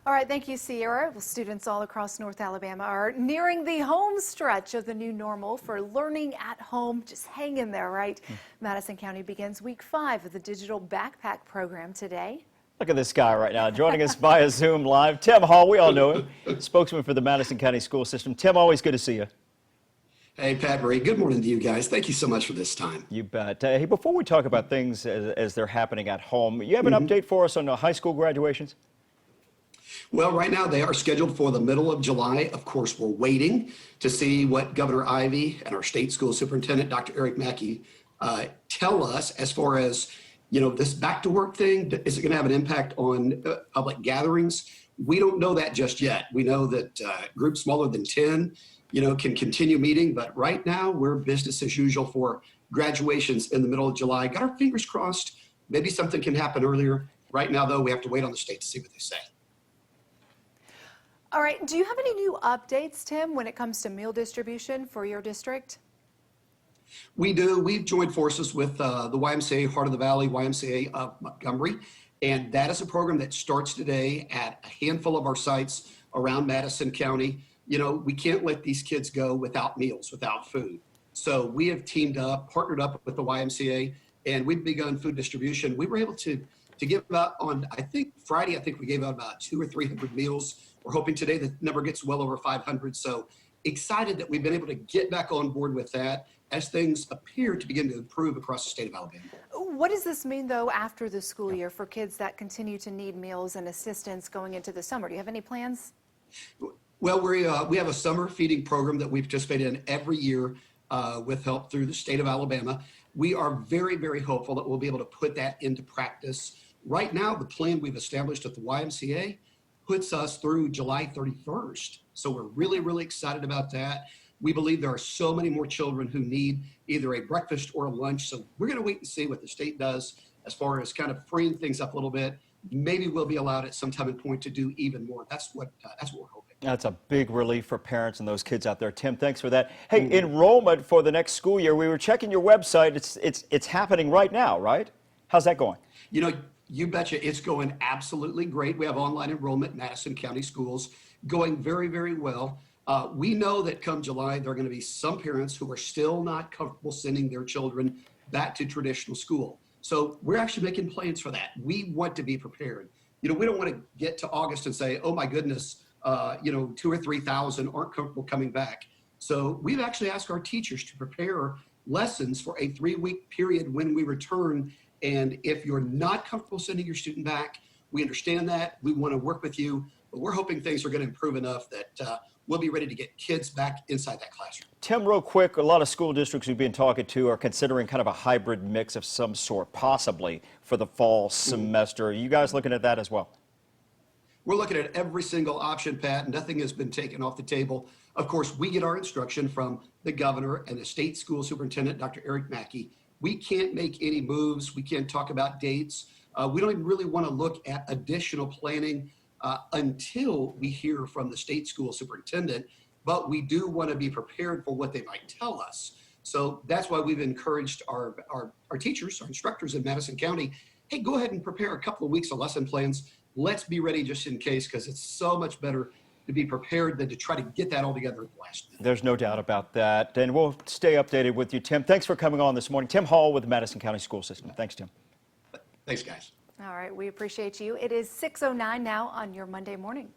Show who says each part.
Speaker 1: All right, thank you, Sierra. Well, students all across North Alabama are nearing the home stretch of the new normal for learning at home. Just hang in there, right? Madison County begins week 5 of the digital backpack program today.
Speaker 2: Look at this guy right now, joining us via Zoom Live. Tim Hall, we all know him, spokesman for the Madison County School System. Tim, always good to see you.
Speaker 3: Hey, Pat Marie, good morning to you guys. Thank you so much for this time.
Speaker 2: You bet. Hey, before we talk about things as they're happening at home, you have an update for us on the high school graduations?
Speaker 3: Well, right now they are scheduled for the middle of July. Of course, we're waiting to see what Governor Ivey and our state school superintendent, Dr. Eric Mackey, tell us as far as, this back to work thing. Is it going to have an impact on public gatherings? We don't know that just yet. We know that groups smaller than 10, can continue meeting. But right now we're business as usual for graduations in the middle of July. Got our fingers crossed. Maybe something can happen earlier. Right now, though, we have to wait on the state to see what they say.
Speaker 1: All right, do you have any new updates, Tim, when it comes to meal distribution for your district?
Speaker 3: We do. We've joined forces with the YMCA Heart of the Valley, YMCA of Montgomery, and that is a program that starts today at a handful of our sites around Madison County. We can't let these kids go without meals, without food. So we have teamed up, partnered up with the YMCA, and we've begun food distribution. We were able to give out on, I think Friday, we gave out about 200 or 300 meals. We're hoping today the number gets well over 500. So excited that we've been able to get back on board with that as things appear to begin to improve across the state of Alabama.
Speaker 1: What does this mean, though, after the school year for kids that continue to need meals and assistance going into the summer? Do you have any plans?
Speaker 3: Well, we have a summer feeding program that we participate in every year with help through the state of Alabama. We are very, very hopeful that we'll be able to put that into practice. Right now, the plan we've established at the YMCA puts us through July 31st. So we're really, really excited about that. We believe there are so many more children who need either a breakfast or a lunch. So we're going to wait and see what the state does as far as kind of freeing things up a little bit. Maybe we'll be allowed at some time and point to do even more. That's what we're hoping.
Speaker 2: That's a big relief for parents and those kids out there. Tim, thanks for that. Hey, enrollment for the next school year. We were checking your website. It's happening right now, right? How's that going?
Speaker 3: You betcha, it's going absolutely great. We have online enrollment in Madison County Schools going very, very well. We know that come July, there are going to be some parents who are still not comfortable sending their children back to traditional school. So we're actually making plans for that. We want to be prepared. We don't want to get to August and say, oh my goodness, 2,000 or 3,000 aren't comfortable coming back. So we've actually asked our teachers to prepare lessons for a 3-week period when we return. And if you're not comfortable sending your student back, we understand that. We want to work with you, but we're hoping things are going to improve enough that we'll be ready to get kids back inside that classroom.
Speaker 2: Tim, real quick, a lot of school districts we've been talking to are considering kind of a hybrid mix of some sort, possibly for the fall semester. Are you guys looking at that as well?
Speaker 3: We're looking at every single option, Pat. Nothing has been taken off the table. Of course, we get our instruction from the governor and the state school superintendent, Dr. Eric Mackey. We can't make any moves. We can't talk about dates. We don't even really want to look at additional planning until we hear from the state school superintendent, but we do want to be prepared for what they might tell us. So that's why we've encouraged our teachers, our instructors in Madison County, hey, go ahead and prepare a couple of weeks of lesson plans. Let's be ready just in case, because it's so much better to be prepared than to try to get that all together at the last minute.
Speaker 2: There's no doubt about that. And we'll stay updated with you, Tim. Thanks for coming on this morning. Tim Hall with the Madison County School System. Thanks, Tim.
Speaker 3: Thanks, guys.
Speaker 1: All right, we appreciate you. It is 6:09 now on your Monday morning.